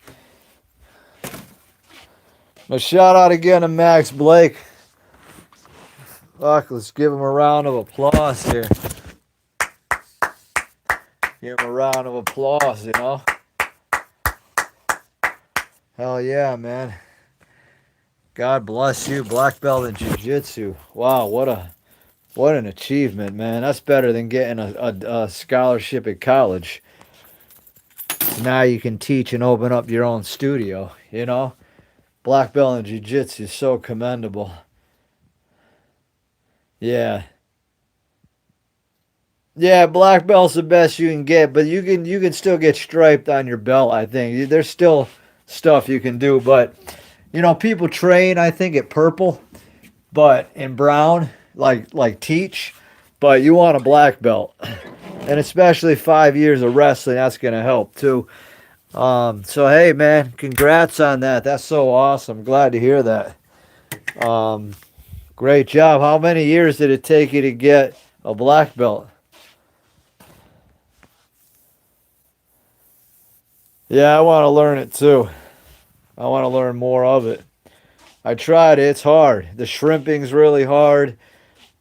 [SPEAKER 1] A shout out again to Max Blake. Fuck, let's give him a round of applause here. Give him a round of applause, Hell yeah, man. God bless you, black belt in jiu-jitsu. Wow, what an achievement, man. That's better than getting a scholarship at college. Now you can teach and open up your own studio, Black belt in jiu-jitsu is so commendable. Yeah. Yeah, black belt's the best you can get, but you can still get striped on your belt, I think. There's still stuff you can do, but people train, I think, at purple, but in brown, like teach, but you want a black belt. And especially 5 years of wrestling, that's gonna help too. So hey man, congrats on that. That's so awesome. Glad to hear that. Great job. How many years did it take you to get a black belt? Yeah, I want to learn it too. I want to learn more of it. I tried it. It's hard. The shrimping's really hard.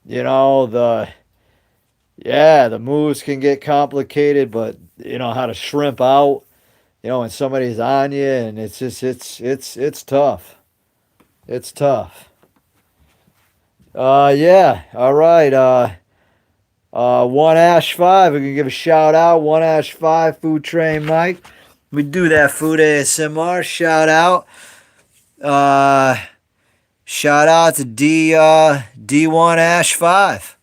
[SPEAKER 1] You know, the moves can get complicated, but you know how to shrimp out, you know, when somebody's on you, and it's just it's tough. It's tough. Yeah. All right. One Ash Five. We can give a shout out. One Ash Five. Food Train Mike. We do that food ASMR. Shout out. Uh, Shout out to D1 Ash Five.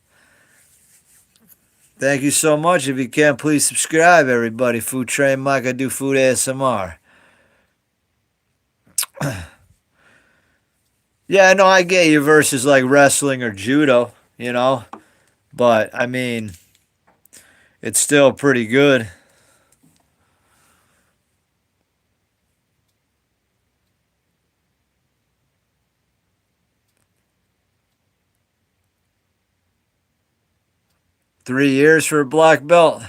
[SPEAKER 1] Thank you so much. If you can, please subscribe, everybody. Food Train Mike. I do food ASMR. Yeah, I know I get you versus like wrestling or judo, you know, but I mean, it's still pretty good. $3 years for a black belt.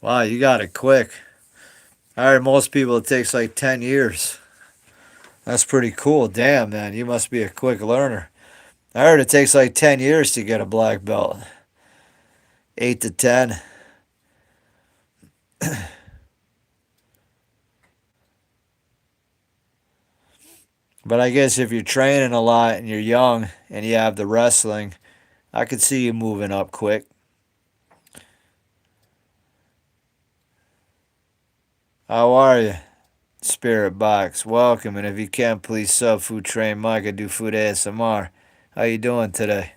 [SPEAKER 1] Wow, you got it quick. I heard most people it takes like 10 years. That's pretty cool. Damn, man, you must be a quick learner. I heard it takes like 10 years to get a black belt. 8 to 10. But I guess if you're training a lot and you're young and you have the wrestling, I could see you moving up quick. How are you? Spirit Box, welcome. And if you can, please sub Food Train Mike. I do food ASMR. How you doing today?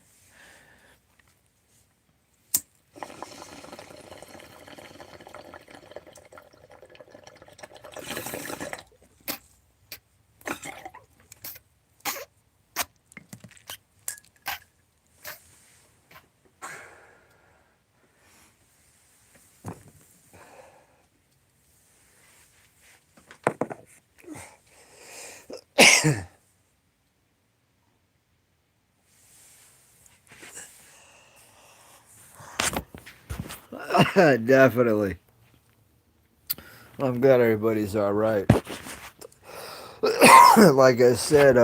[SPEAKER 1] Definitely. I'm glad everybody's all right. Like I said,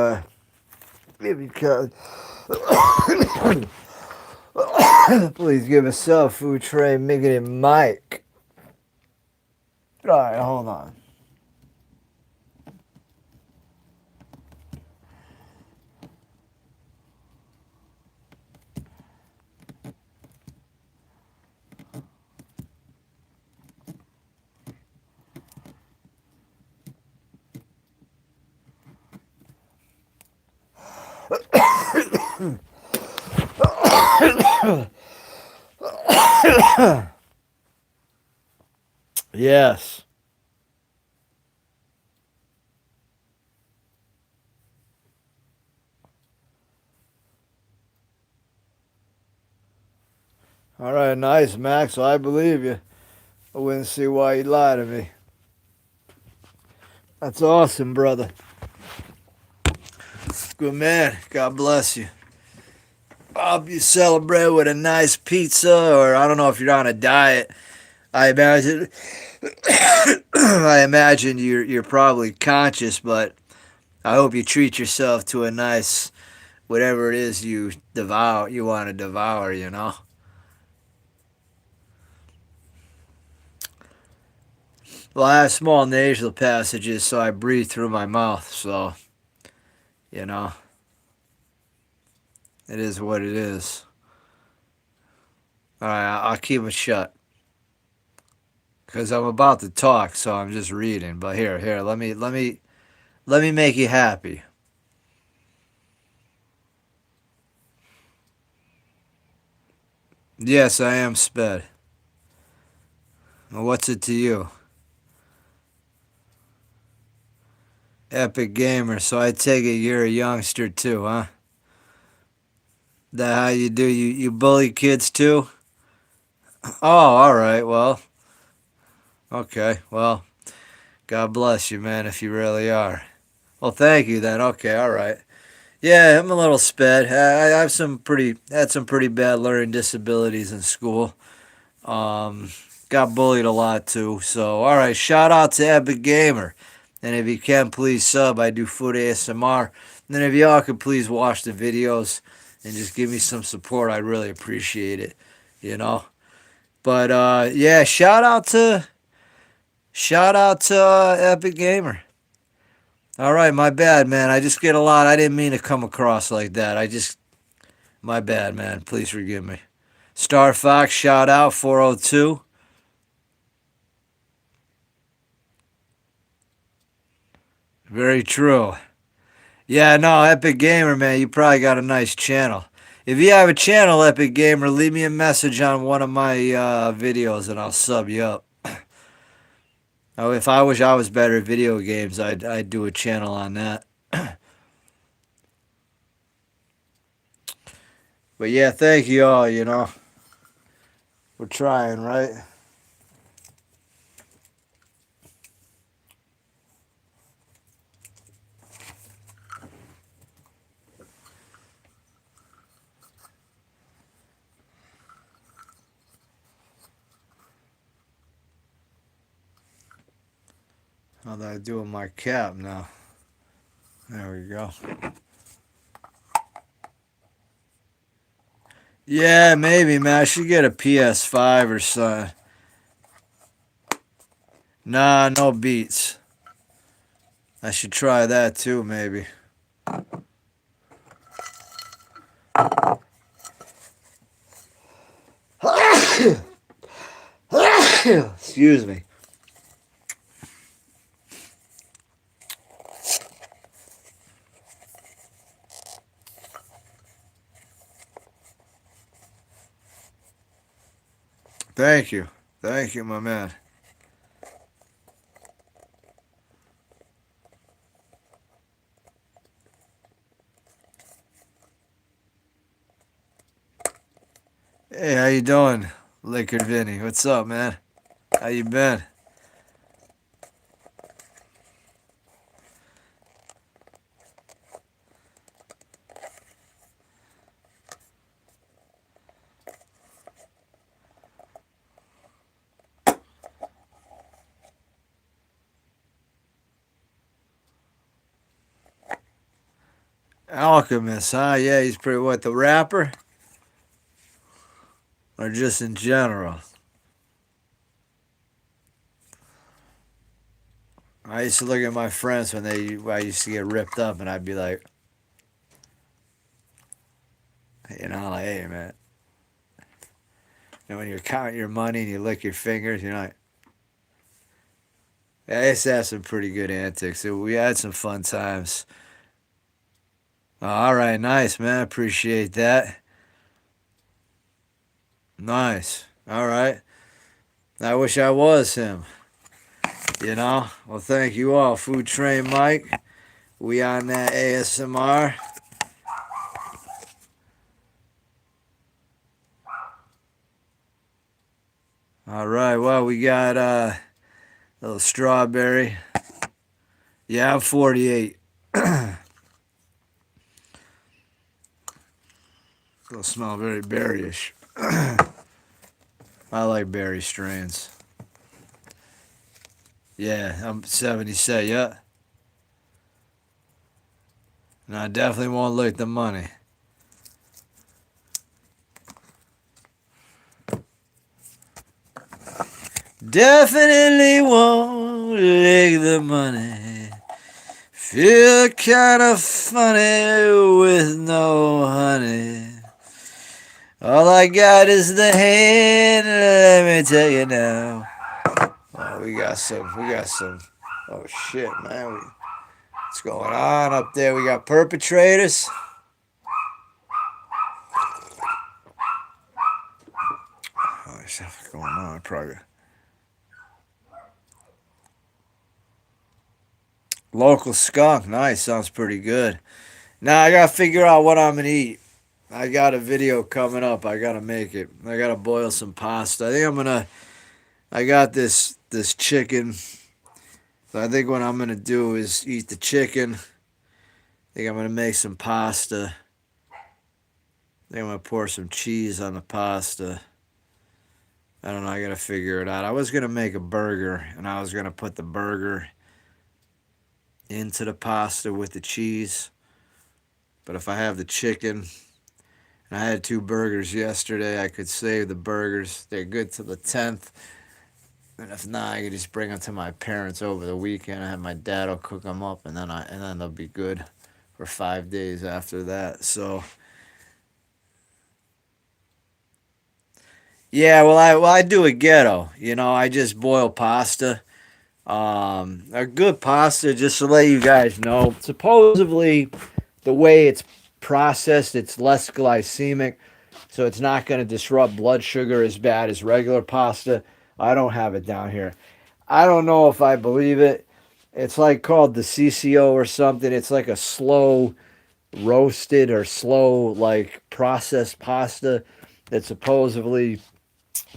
[SPEAKER 1] if you can, please give us up, Food Train Miggity Mike. All right, hold on. Yes. All right, nice, Max. I believe you. I wouldn't see why you'd lie to me. That's awesome, brother. Good man. God bless you. I hope you celebrate with a nice pizza, or I don't know if you're on a diet. I imagine, I imagine you're probably conscious, but I hope you treat yourself to a nice whatever it is you want to devour. You know. Well, I have small nasal passages, so I breathe through my mouth. So you know, it is what it is. All right, I'll keep it shut because I'm about to talk, so I'm just reading. But here, let me make you happy. Yes, I am sped. Well, what's it to you? Epic gamer. So I take it you're a youngster too, huh? That how you do? You bully kids too? Oh, all right. Well, okay. Well, God bless you, man. If you really are. Well, thank you then. Okay, all right. Yeah, I'm a little sped. I have some pretty had some pretty bad learning disabilities in school. Got bullied a lot too. So, all right, shout out to Epic Gamer. And if you can, please sub. I do food ASMR. And then if y'all could please watch the videos and just give me some support, I'd really appreciate it. You know. But yeah, shout out to Epic Gamer. All right, my bad, man. I just get a lot. I didn't mean to come across like that. My bad, man. Please forgive me. Star Fox, shout out 402. Very true. Yeah, no, Epic Gamer, man, you probably got a nice channel. If you have a channel, Epic Gamer, leave me a message on one of my videos and I'll sub you up. Oh, if I wish I was better at video games, I'd do a channel on that. But yeah, thank you all, you know. We're trying, right? How do I do with my cap now? There we go. Yeah, maybe, man. I should get a PS5 or something. Nah, no beats. I should try that too, maybe. Excuse me. Thank you. Thank you, my man. Hey, how you doing, Liquor Vinny? What's up, man? How you been? Alchemist, huh? Yeah, he's pretty, what, the rapper? Or just in general? I used to look at my friends when I used to get ripped up, and I'd be like, you know, like, hey, man. And when you're counting your money and you lick your fingers, you're like, yeah, I used to have some pretty good antics. We had some fun times. All right, nice, man. Appreciate that. Nice. All right. I wish I was him. You know? Well, thank you all. Food Train Mike. We on that ASMR. All right. Well, we got a little strawberry. Yeah, I'm 48. It'll smell very berryish. I like berry strains. Yeah, I'm 77. Yeah. And I definitely won't lick the money. Definitely won't lick the money. Feel kinda funny with no honey. All I got is the hand, let me tell you now. Oh, we got some. Oh shit, man. What's going on up there? We got perpetrators. Oh, there's something going on, probably. Local skunk, nice, sounds pretty good. Now I gotta figure out what I'm gonna eat. I got a video coming up. I gotta make it. I gotta boil some pasta. I got this chicken. So I think what I'm gonna do is eat the chicken. I think I'm gonna make some pasta. I think I'm gonna pour some cheese on the pasta. I don't know. I gotta figure it out. I was gonna make a burger, and I was gonna put the burger into the pasta with the cheese. But if I have the chicken, and I had two burgers yesterday, I could save the burgers. They're good till the 10th. And if not, I could just bring them to my parents over the weekend. I have my dad will cook them up, and then they'll be good for 5 days after that. So yeah, well I do a ghetto. I just boil pasta. A good pasta, just to let you guys know. Supposedly, the way it's processed, it's less glycemic, so it's not going to disrupt blood sugar as bad as regular pasta. I don't have it down here. I don't know if I believe it. It's like called the CCO or something. It's like a slow roasted or slow like processed pasta that supposedly,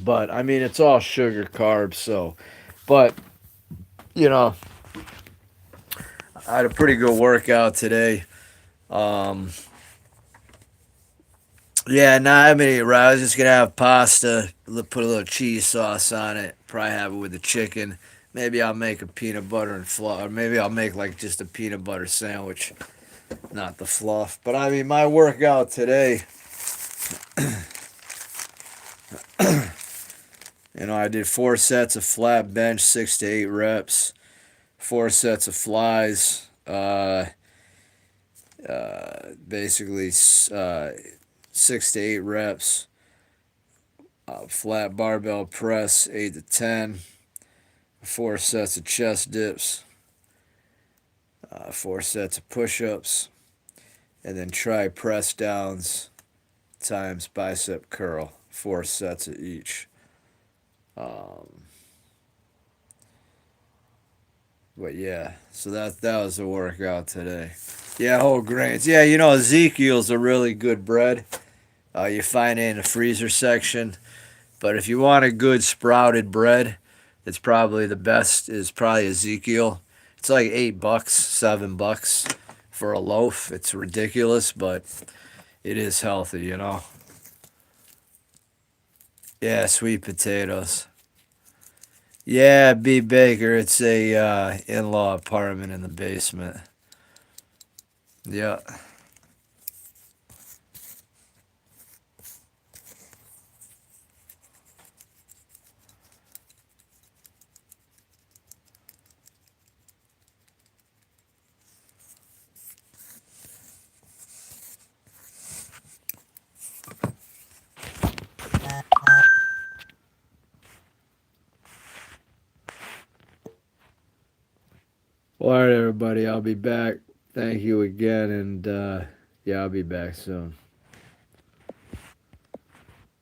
[SPEAKER 1] but I mean it's all sugar carbs. So, but you know, I had a pretty good workout today. Um, yeah, nah, I mean, I was just gonna have pasta, put a little cheese sauce on it. Probably have it with the chicken. Maybe I'll make a peanut butter and fluff, or maybe I'll make like just a peanut butter sandwich, not the fluff. But I mean, my workout today, I did 4 sets of flat bench, 6 to 8 reps, 4 sets of flies, basically 6 to 8 reps, flat barbell press, 8 to 10, 4 sets of chest dips, 4 sets of push-ups, and then try press downs times bicep curl, 4 sets of each. Um, but yeah, so that was the workout today. Yeah, whole grains. Yeah, Ezekiel's a really good bread. You find it in the freezer section. But if you want a good sprouted bread, it's probably the best is probably Ezekiel. It's like $8, $7 for a loaf. It's ridiculous, but it is healthy. Yeah, sweet potatoes. Yeah, B Baker. It's a in-law apartment in the basement. Yeah. All right, everybody. I'll be back. Thank you again, and yeah, I'll be back soon.